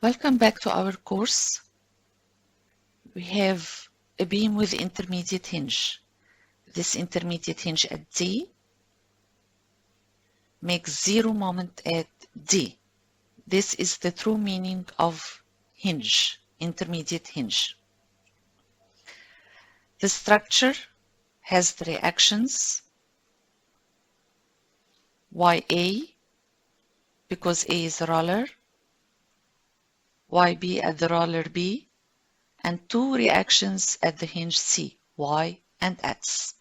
Welcome back to our course. We have a beam with intermediate hinge. This intermediate hinge at D makes zero moment at D. This is the true meaning of hinge, intermediate hinge. The structure has the reactions YA, because A is a roller, YB at the roller B, and two reactions at the hinge C, Y and X.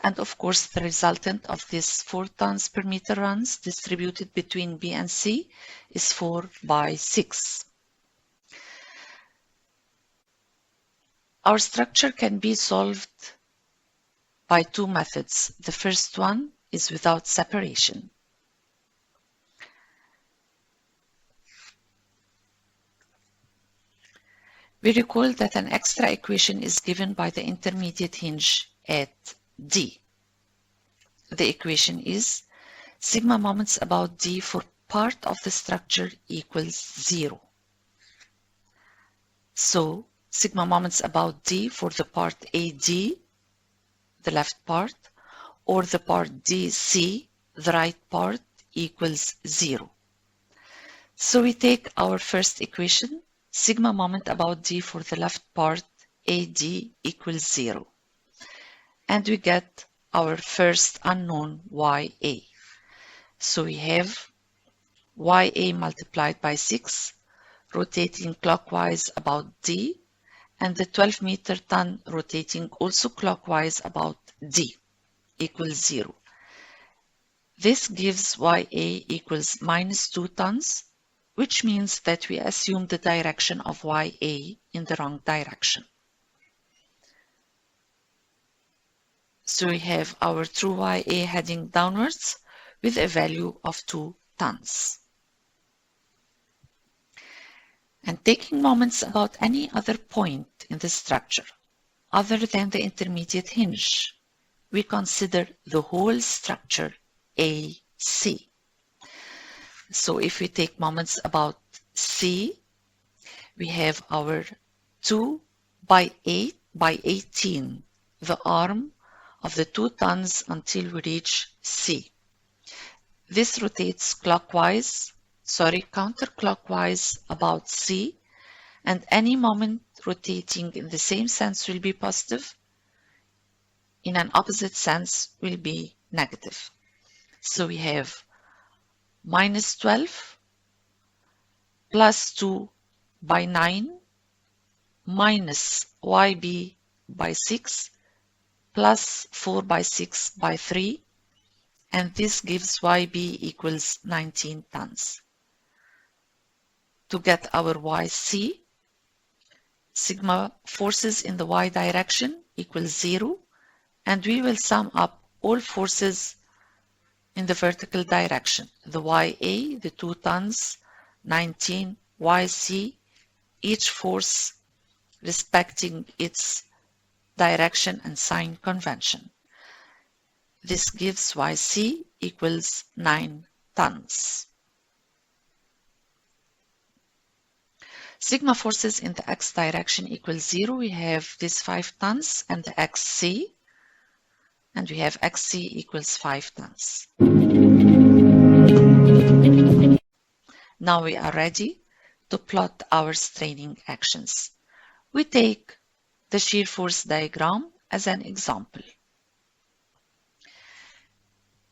And of course, the resultant of these 4 tons per meter runs distributed between B and C is 4/6. Our structure can be solved by 2 methods. The first one is without separation. We recall that an extra equation is given by the intermediate hinge at D. The equation is sigma moments about D for part of the structure equals 0. So sigma moments about D for the part AD, the left part, or the part DC, the right part, equals 0. So we take our first equation, sigma moment about D for the left part AD equals 0. And we get our first unknown YA. So we have YA multiplied by 6, rotating clockwise about D, and the 12-meter ton rotating also clockwise about D equals 0. This gives YA equals minus 2 tons, which means that we assume the direction of YA in the wrong direction. So we have our true YA heading downwards with a value of 2 tons. And taking moments about any other point in the structure, other than the intermediate hinge, we consider the whole structure AC. So if we take moments about C, we have our 2/8/18, the arm of the 2 tons until we reach C. This rotates counterclockwise about C, and any moment rotating in the same sense will be positive, in an opposite sense will be negative. So we have minus 12 plus 2/9 minus YB/6 plus 4/6/3, and this gives YB equals 19 tons. To get our YC, sigma forces in the Y direction equals 0, and we will sum up all forces in the vertical direction. The YA, the 2 tons, 19, YC, each force respecting its direction and sign convention. This gives YC equals 9 tons. Sigma forces in the X direction equals 0. We have this 5 tons and the XC, and we have XC equals 5 tons. Now we are ready to plot our straining actions. We take the shear force diagram as an example.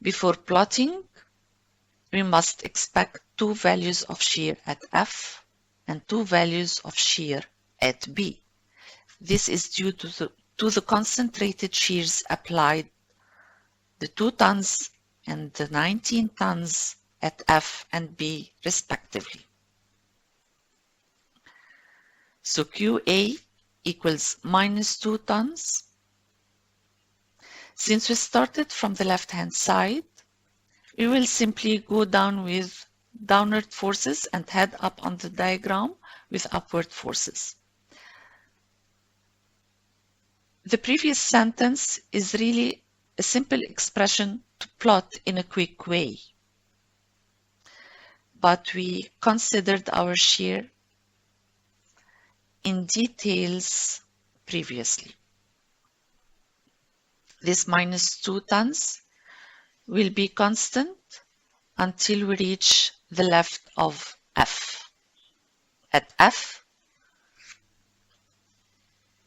Before plotting, we must expect 2 values of shear at F and 2 values of shear at B. This is due to the concentrated shears applied, the 2 tons and the 19 tons at F and B respectively. So QA equals minus 2 tons. Since we started from the left-hand side, we will simply go down with downward forces and head up on the diagram with upward forces. The previous sentence is really a simple expression to plot in a quick way. But we considered our shear in details previously. This -2 tons will be constant until we reach the left of F. At F,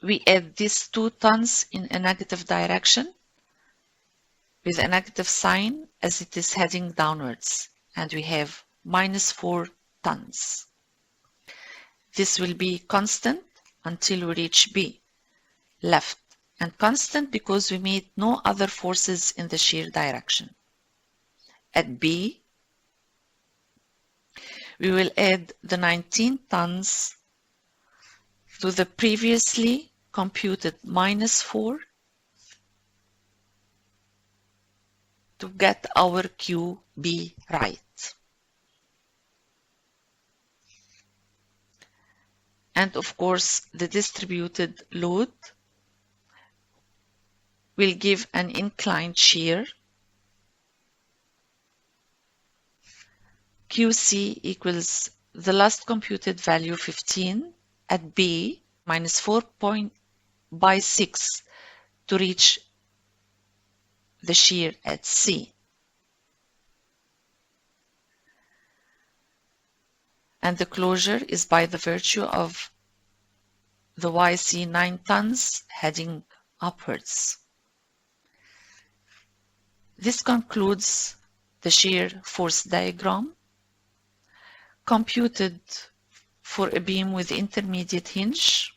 we add these 2 tons in a negative direction with a negative sign as it is heading downwards, and we have -4 tons. This will be constant until we reach B, left, and constant because we made no other forces in the shear direction. At B, we will add the 19 tons to the previously computed -4 to get our QB right. And of course, the distributed load will give an inclined shear. QC equals the last computed value 15 at B -4.6 to reach the shear at C. And the closure is by the virtue of the YC 9 tons heading upwards. This concludes the shear force diagram computed for a beam with intermediate hinge,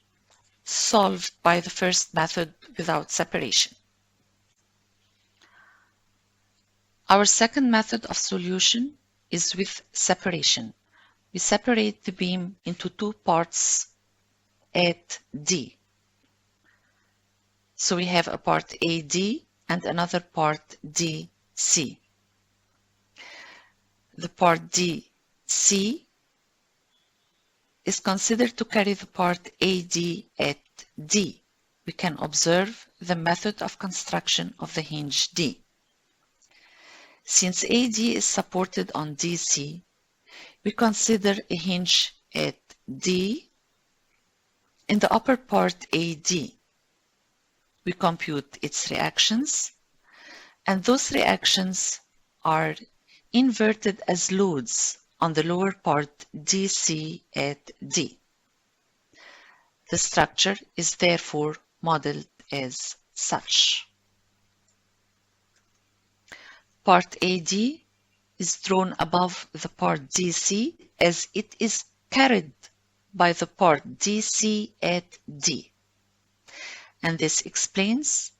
solved by the first method without separation. Our second method of solution is with separation. We separate the beam into 2 parts at D. So we have a part AD and another part DC. The part DC is considered to carry the part AD at D. We can observe the method of construction of the hinge D. Since AD is supported on DC, we consider a hinge at D in the upper part AD. We compute its reactions, and those reactions are inverted as loads on the lower part DC at D. The structure is therefore modeled as such. Part AD is drawn above the part DC as it is carried by the part DC at D. And this explains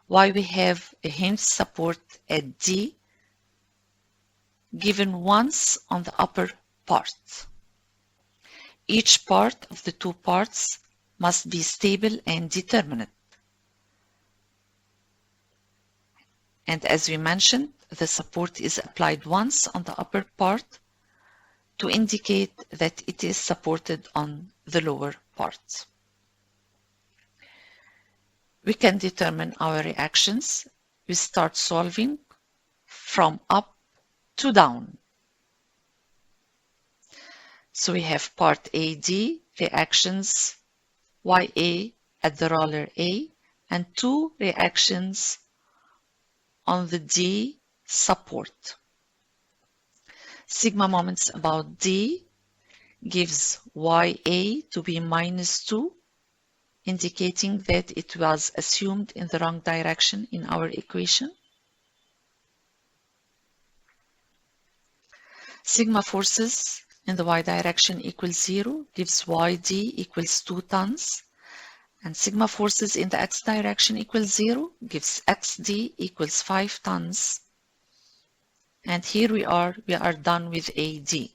why we have a hinge support at D given once on the upper part. Each part of the 2 parts must be stable and determinate. And as we mentioned, the support is applied once on the upper part to indicate that it is supported on the lower part. We can determine our reactions. We start solving from up to down. So we have part AD reactions YA at the roller A and 2 reactions on the D support. Sigma moments about D gives YA to be -2, indicating that it was assumed in the wrong direction in our equation. Sigma forces in the y direction equals 0 gives YD equals 2 tons, and sigma forces in the x direction equals 0 gives XD equals 5 tons. And here we are done with AD.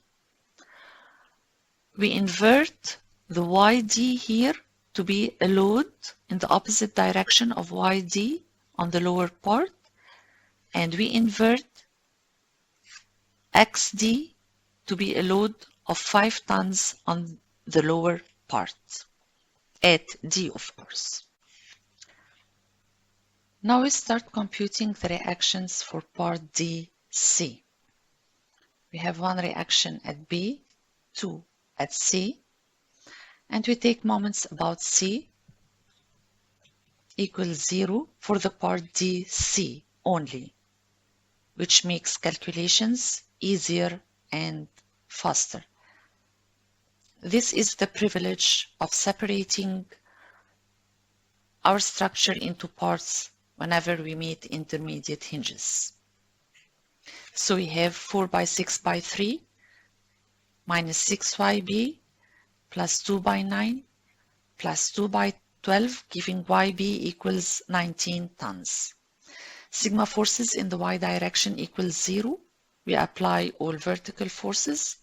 We invert the YD here to be a load in the opposite direction of YD on the lower part, and we invert XD to be a load of 5 tons on the lower part, at D of course. Now we start computing the reactions for part DC. We have 1 reaction at B, 2 at C, And we take moments about C equals 0 for the part DC only, which makes calculations easier and faster. This is the privilege of separating our structure into parts whenever we meet intermediate hinges. So we have 4 by 6 by 3 minus 6YB plus 2 by 9 plus 2 by 12, giving YB equals 19 tons. Sigma forces in the Y direction equals 0. We apply all vertical forces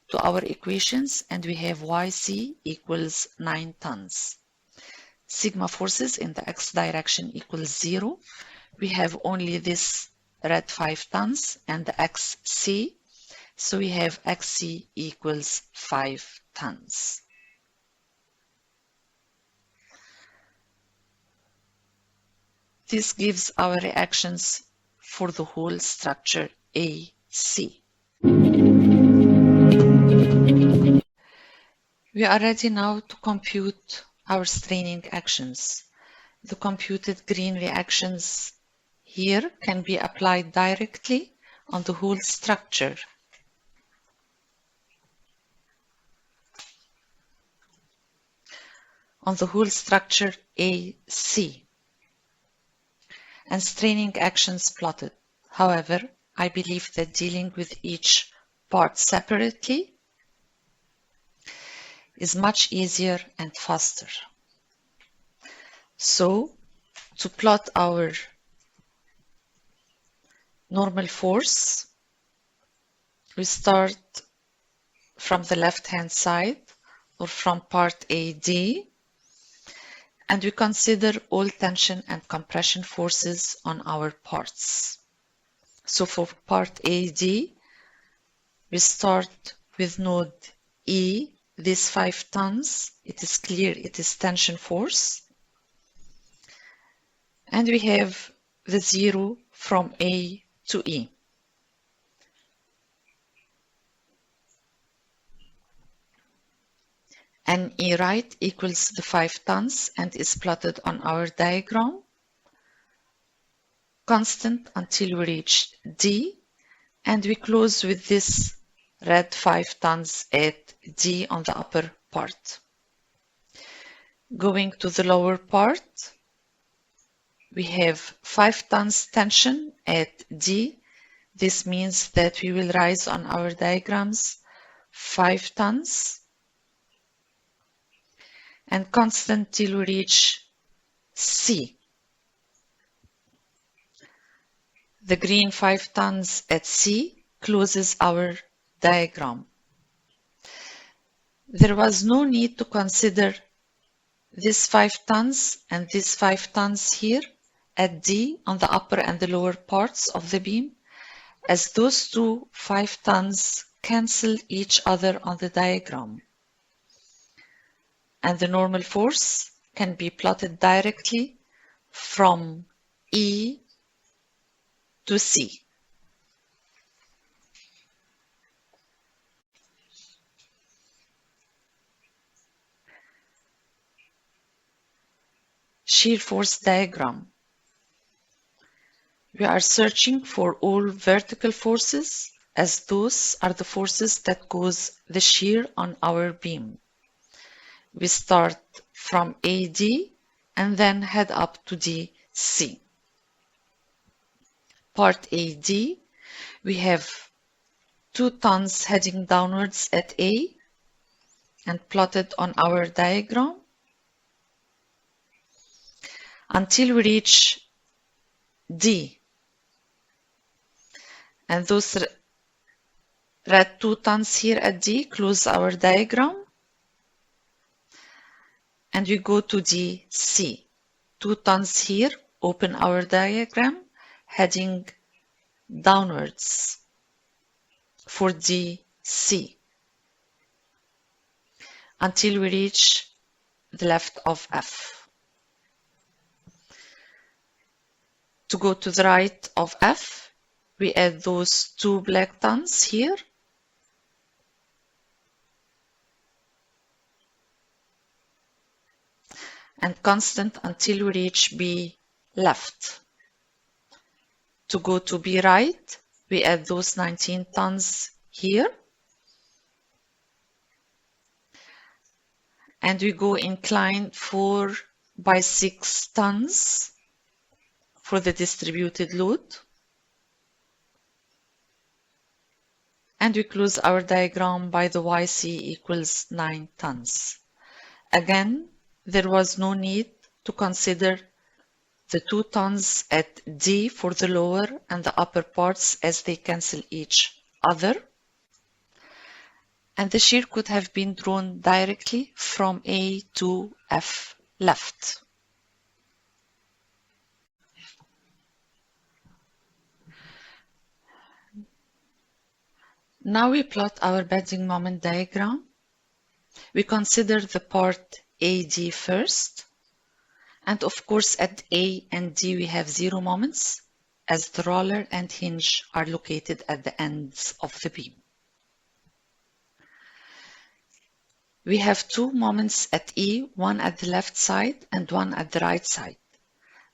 to our equations and we have YC equals 9 tons. Sigma forces in the X direction equals 0. We have only this red 5 tons and the XC. So we have XC equals 5 tons. This gives our reactions for the whole structure AC. We are ready now to compute our straining actions. The computed green reactions here can be applied directly on the whole structure. On the whole structure AC. And straining actions plotted. However, I believe that dealing with each part separately is much easier and faster. So, to plot our normal force, we start from the left-hand side or from part AD, and we consider all tension and compression forces on our parts. So for part AD, we start with node E, this 5 tons. It is clear it is tension force. And we have the 0 from A to E. And E right equals the 5 tons and is plotted on our diagram, constant until we reach D, and we close with this red 5 tons at D on the upper part. Going to the lower part, we have 5 tons tension at D. This means that we will rise on our diagrams 5 tons and constant till we reach C. The green 5 tons at C closes our diagram. There was no need to consider this 5 tons and this 5 tons here at D on the upper and the lower parts of the beam, as those two 5 tons cancel each other on the diagram. And the normal force can be plotted directly from E to C. Shear force diagram. We are searching for all vertical forces, as those are the forces that cause the shear on our beam. We start from AD and then head up to DC. Part AD, we have 2 tons heading downwards at A and plotted on our diagram until we reach D. And those red 2 tons here at D close our diagram. And we go to DC. 2 tons here, open our diagram, heading downwards for DC until we reach the left of F. To go to the right of F, we add those 2 black tons here. and constant until we reach B left. To go to B right, we add those 19 tons here. And we go incline 4 by 6 tons for the distributed load. And we close our diagram by the YC equals 9 tons. Again, there was no need to consider the 2 tons at D for the lower and the upper parts as they cancel each other. And the shear could have been drawn directly from A to F left. Now we plot our bending moment diagram. We consider the part AD first. And of course at A and D we have 0 moments as the roller and hinge are located at the ends of the beam. We have 2 moments at E, one at the left side and one at the right side.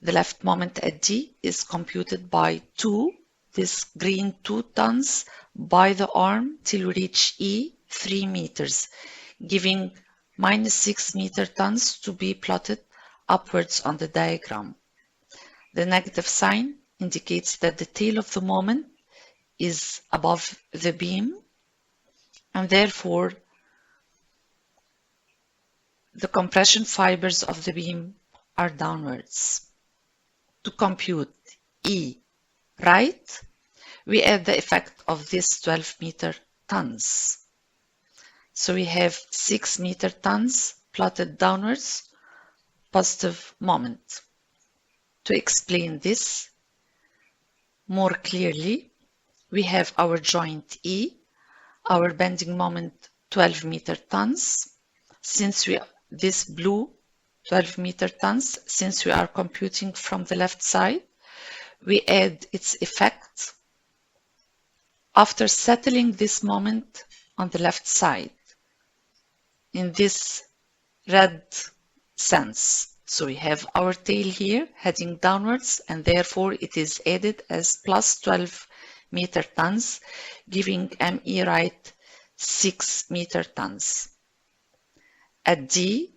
The left moment at D is computed by 2, this green 2 tons, by the arm till we reach E, 3 meters, giving minus 6 meter tons to be plotted upwards on the diagram. The negative sign indicates that the tail of the moment is above the beam, and therefore the compression fibers of the beam are downwards. To compute E right, we add the effect of this 12 meter tons. So we have 6 meter tons plotted downwards, positive moment. To explain this more clearly, we have our joint E, our bending moment 12 meter tons. Since this blue 12 meter tons, since we are computing from the left side, we add its effect after settling this moment on the left side in this red sense. So we have our tail here heading downwards, and therefore it is added as plus 12 meter tons, giving ME right 6 meter tons. At D,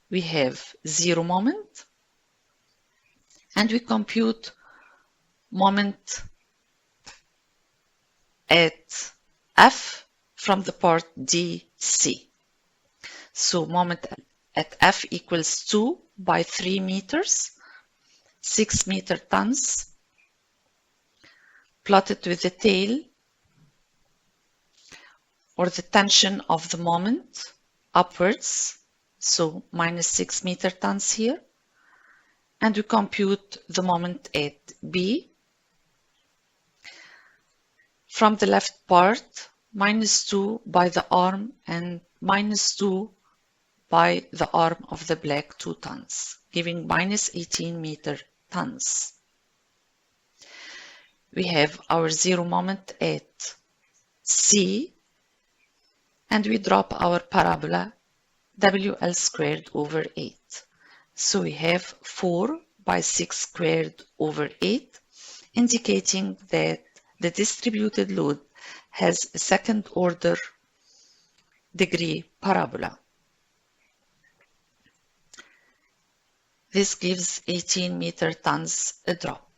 we have 0 moment, and we compute moment at F from the part DC. So moment at F equals 2 by 3 meters, 6 meter tons, plotted with the tail or the tension of the moment upwards, so minus 6 meter tons here, and we compute the moment at B. From the left part, minus 2 by the arm and minus 2 by the arm of the black 2 tons, giving minus 18 meter tons. We have our 0 moment at C, and we drop our parabola WL squared over 8. So we have 4 by 6 squared over 8, indicating that the distributed load has a second order degree parabola. This gives 18 meter tons a drop.